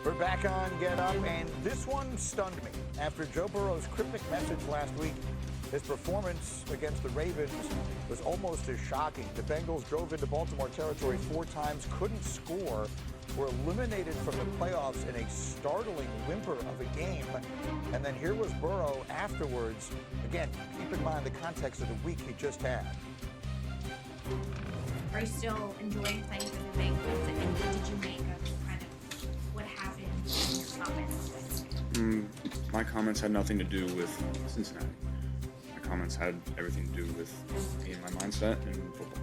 We're back on Get Up, and this one stunned me. After Joe Burrow's cryptic message last week, his performance against the Ravens was almost as shocking. The Bengals drove into Baltimore territory 4 times, couldn't score, were eliminated from the playoffs in a startling whimper of a game. And then here was Burrow afterwards. Again, keep in mind the context of the week he just had. Are you still enjoying playing for the Bengals? And what did you make of kind of what happened in your comments? My comments had nothing to do with Cincinnati. My comments had everything to do with me and my mindset and football.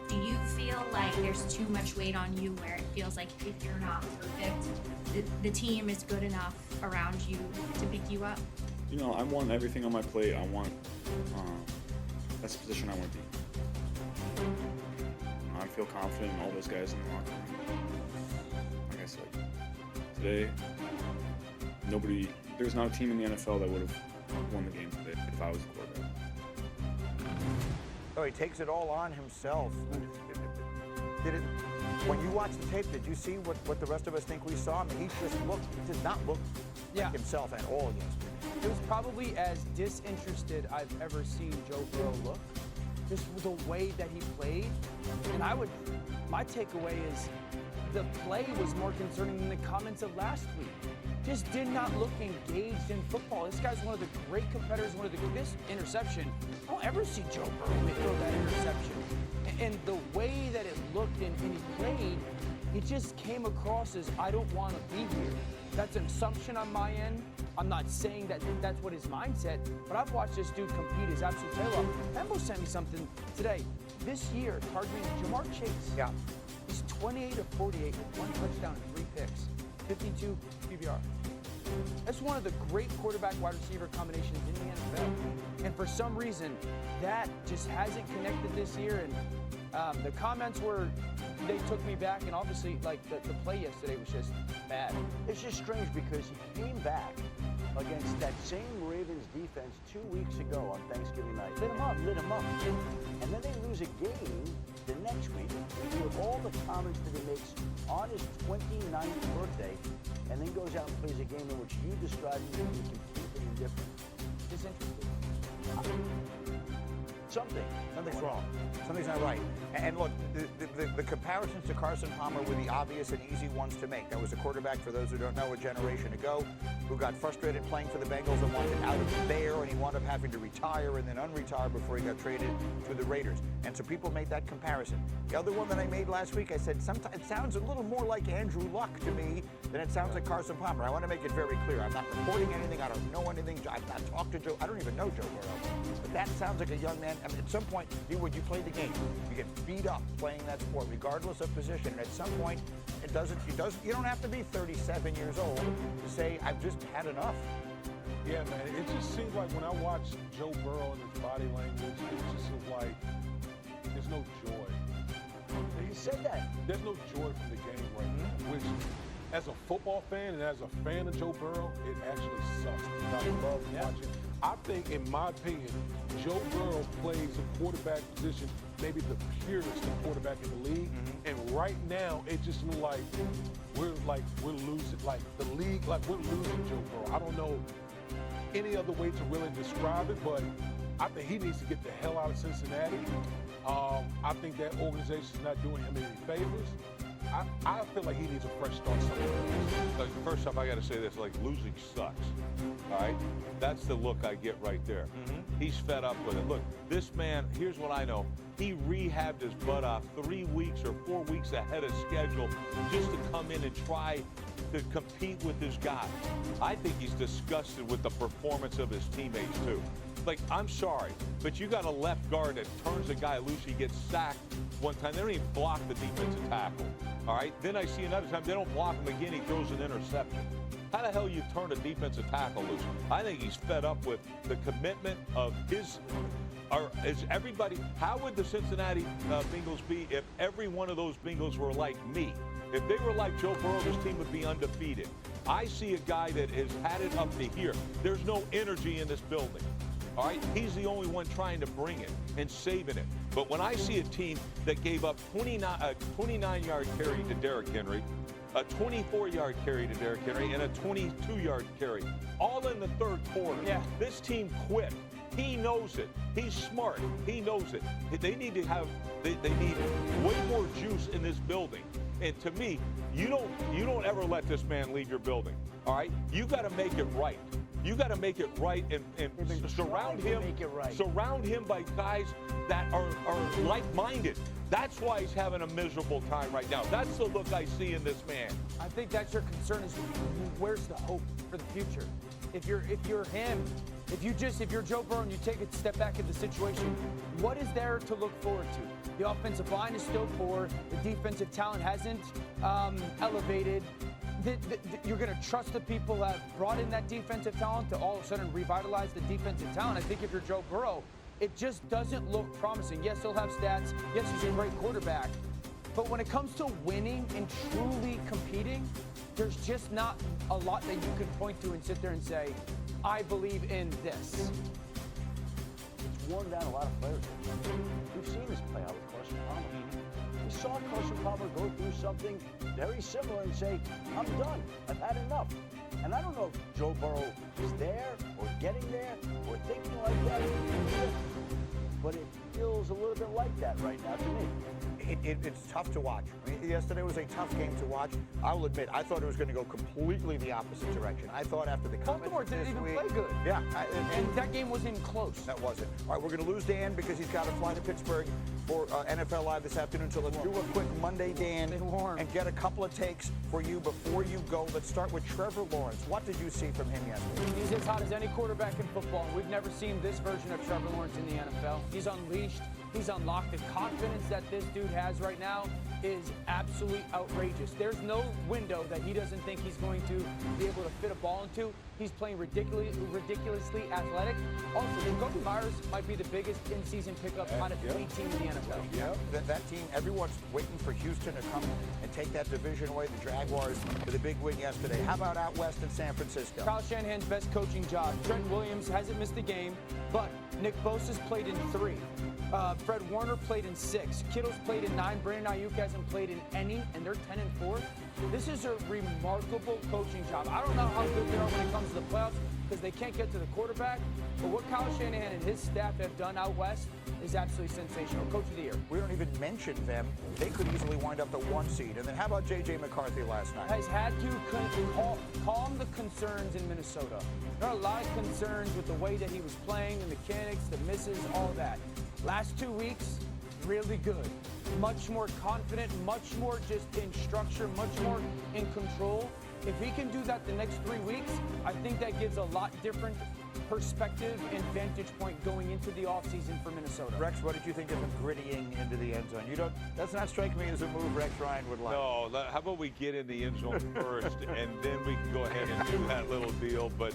Do you feel like there's too much weight on you where it feels like if you're not perfect, the team is good enough around you to pick you up? You know, I want everything on my plate. I want, that's the position I want to be. I feel confident in all those guys in the locker room. Like I said, today, there's not a team in the NFL that would have won the game today if I was the quarterback. Oh, he takes it all on himself. When you watched the tape, did you see what the rest of us think we saw? I mean, he did not look like himself at all against me. It was probably as disinterested I've ever seen Joe Burrow look. Just the way that he played. And my takeaway is the play was more concerning than the comments of last week. Just did not look engaged in football. This guy's one of the great competitors, this interception. I don't ever see Joe Burrow throw that interception. And the way that it looked and he played, it just came across as, I don't want to be here. That's an assumption on my end. I'm not saying that that's what his mindset, but I've watched this dude compete his absolute tail off. Embo sent me something today. This year, targeting Jamar Chase. Yeah. He's 28 of 48 with 1 touchdown and 3 picks. 52 PBR. That's one of the great quarterback wide receiver combinations in the NFL. And for some reason, that just hasn't connected this year. And the comments they took me back, and obviously, like, the play yesterday was just bad. It's just strange because he came back against that same Ravens defense 2 weeks ago on Thanksgiving night. Lit him up. And then they lose a game the next week. We hear all the comments that he makes on his 29th birthday, and then goes out and plays a game in which you described him as being completely indifferent. Disinterested. Something's wrong. Something's not right. And look, the comparisons to Carson Palmer were the obvious and easy ones to make. That was a quarterback, for those who don't know, a generation ago, who got frustrated playing for the Bengals and wanted out of there, and he wound up having to retire and then unretire before he got traded to the Raiders. And so people made that comparison. The other one that I made last week, I said, sometimes it sounds a little more like Andrew Luck to me than it sounds like Carson Palmer. I want to make it very clear. I'm not reporting anything. I don't know anything. I've not talked to Joe. I don't even know Joe Burrow. But that sounds like a young man. I mean, at some point, when you play the game, you get beat up playing that sport, regardless of position. And at some point, you don't have to be 37 years old to say, I've just had enough. Yeah, man, it just seems like when I watch Joe Burrow and his body language, it just seems like there's no joy. You said that. There's no joy from the game right now, which, as a football fan and as a fan of Joe Burrow, it actually sucks. I love watching. I think, in my opinion, Joe Burrow plays a quarterback position, maybe the purest quarterback in the league. And right now, it just looks like we're losing, like the league, like we're losing Joe Burrow. I don't know any other way to really describe it, but I think he needs to get the hell out of Cincinnati. I think that organization's not doing him any favors. I feel like he needs a fresh start somewhere. First off, I got to say this, like, losing sucks, all right? That's the look I get right there. He's fed up with it. Look, this man, here's what I know. He rehabbed his butt off 3 weeks or 4 weeks ahead of schedule just to come in and try to compete with his guy. I think he's disgusted with the performance of his teammates, too. Like, I'm sorry, but you got a left guard that turns a guy loose. He gets sacked one time. They don't even block the defensive tackle, all right? Then I see another time they don't block him again. He throws an interception. How the hell you turn a defensive tackle loose? I think he's fed up with the commitment of his is everybody. How would the Cincinnati Bengals be if every one of those Bengals were like me? If they were like Joe Burrow, this team would be undefeated. I see a guy that has had it up to here. There's no energy in this building. All right, he's the only one trying to bring it and saving it. But when I see a team that gave up 29-yard carry to Derrick Henry, a 24-yard carry to Derrick Henry, and a 22-yard carry, all in the third quarter. Yeah. This team quit. He knows it. He's smart. He knows it. They need to have. They need way more juice in this building. And to me, you don't ever let this man leave your building. All right. You got to make it right. You got to make it right and surround him. Make it right. Surround him by guys that are like-minded. That's why he's having a miserable time right now. That's the look I see in this man. I think that's your concern is where's the hope for the future? If you're him, if you're Joe Burrow and you take a step back in the situation, what is there to look forward to? The offensive line is still poor. The defensive talent hasn't elevated. You're going to trust the people that have brought in that defensive talent to all of a sudden revitalize the defensive talent. I think if you're Joe Burrow, it just doesn't look promising. Yes, he'll have stats. Yes, he's a great quarterback. But when it comes to winning and truly competing, there's just not a lot that you can point to and sit there and say, I believe in this. It's worn down a lot of players. We've seen this play out with Carson Palmer. We saw Carson Palmer go through something very similar and say, I'm done. I've had enough. And I don't know if Joe Burrow is there or getting there or thinking like that, but it feels a little bit like that right now to me. It's tough to watch. I mean, yesterday was a tough game to watch. I'll admit, I thought it was going to go completely the opposite direction. I thought after the Baltimore didn't even play good. Yeah. And that game wasn't even close. That wasn't. All right, we're going to lose Dan because he's got to fly to Pittsburgh for NFL Live this afternoon. So let's do a quick Monday Dan and get a couple of takes for you before you go. Let's start with Trevor Lawrence. What did you see from him yesterday? He's as hot as any quarterback in football. We've never seen this version of Trevor Lawrence in the NFL. He's unleashed. He's unlocked. The confidence that this dude has right now is absolutely outrageous. There's no window that he doesn't think he's going to be able to fit a ball into. He's playing ridiculously athletic. Also, Jacoby Myers might be the biggest in-season pickup on any team in the NFL. Yeah, that team, everyone's waiting for Houston to come and take that division away. The Jaguars with a big win yesterday. How about out west in San Francisco? Kyle Shanahan's best coaching job. Trent Williams hasn't missed a game, but Nick Bosa's played in 3. Fred Warner played in 6. Kittle's played in 9. Brandon Ayuk hasn't played in any, and they're 10-4. This is a remarkable coaching job. I don't know how good they are when it comes to the playoffs because they can't get to the quarterback. But what Kyle Shanahan and his staff have done out west is absolutely sensational. Coach of the year. We don't even mention them. They could easily wind up the 1 seed. And then how about J.J. McCarthy last night? Has had to calm the concerns in Minnesota. There are a lot of concerns with the way that he was playing, the mechanics, the misses, all that. Last 2 weeks, really good. Much more confident, much more just in structure, much more in control. If he can do that the next 3 weeks, I think that gives a lot different perspective and vantage point going into the offseason for Minnesota. Rex, what did you think of him grittying into the end zone? That's not strike me as a move Rex Ryan would like. No, how about we get in the end zone first, and then we can go ahead and do that little deal. But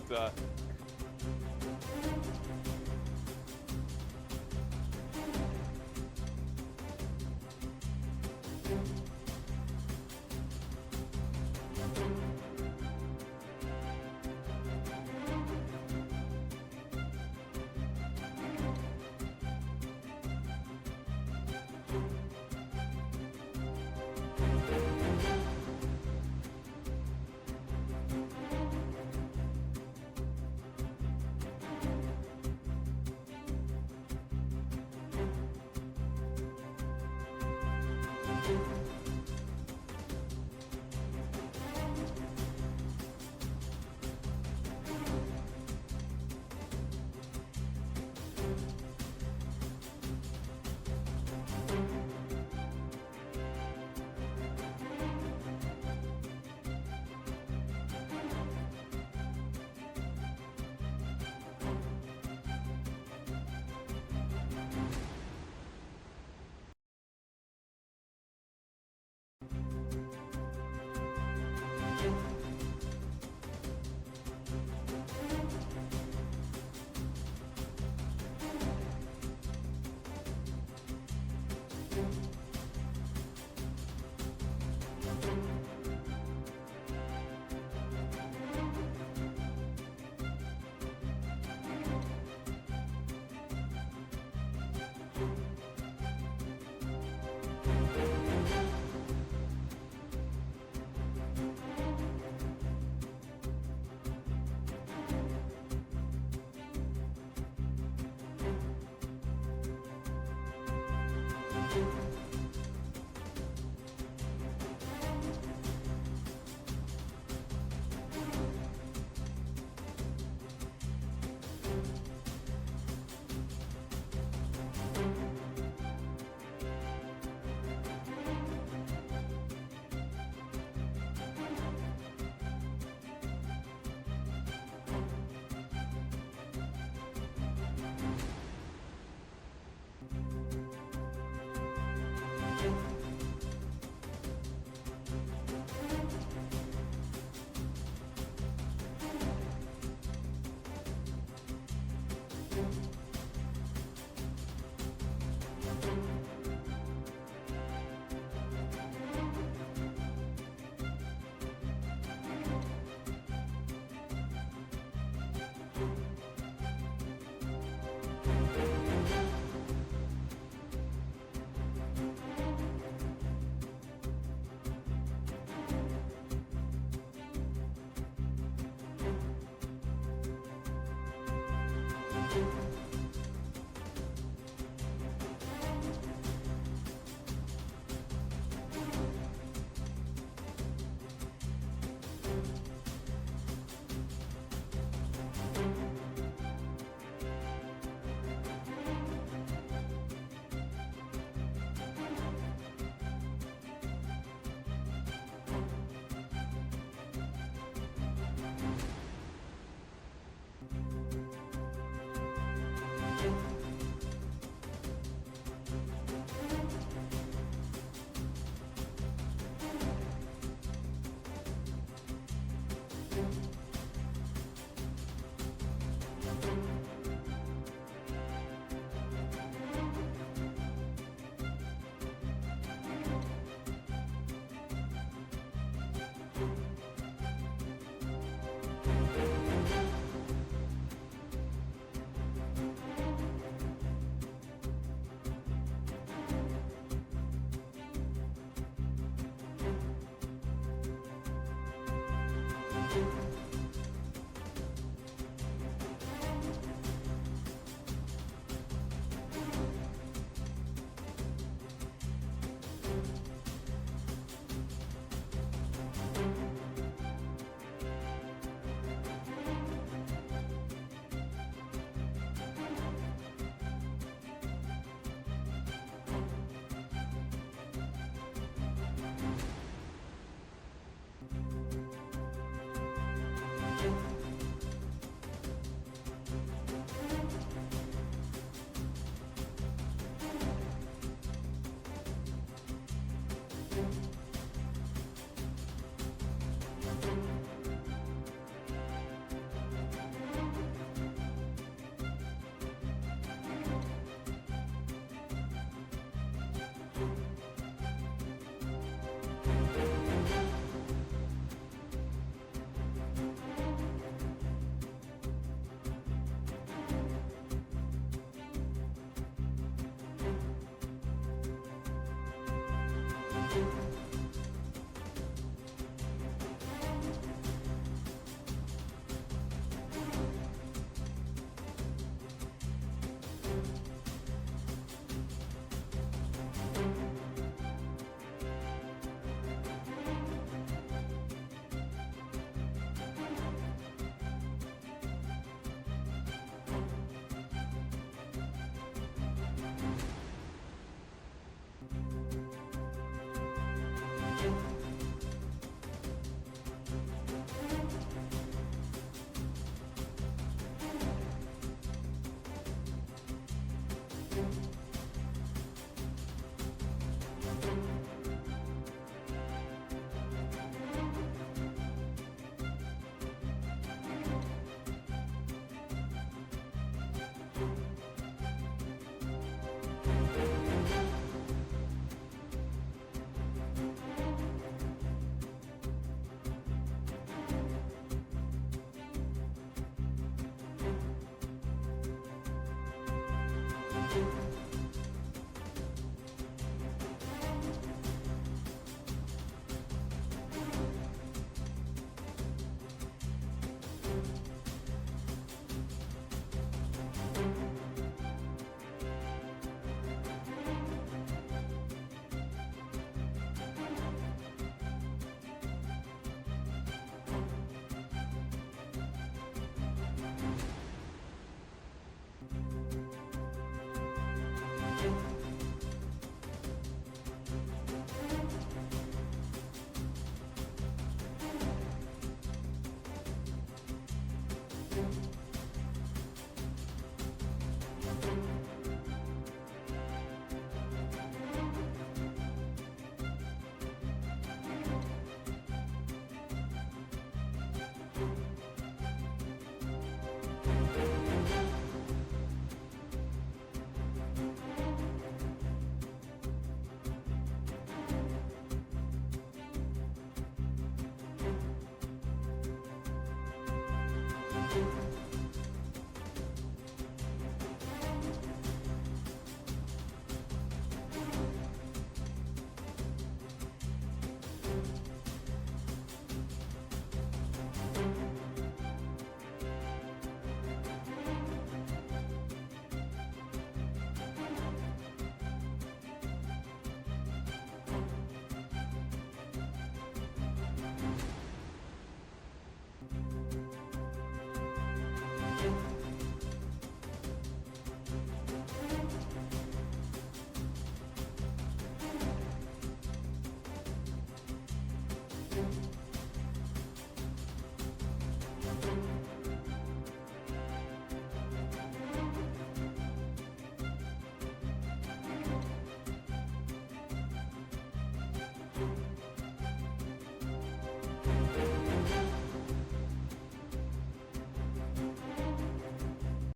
Bye.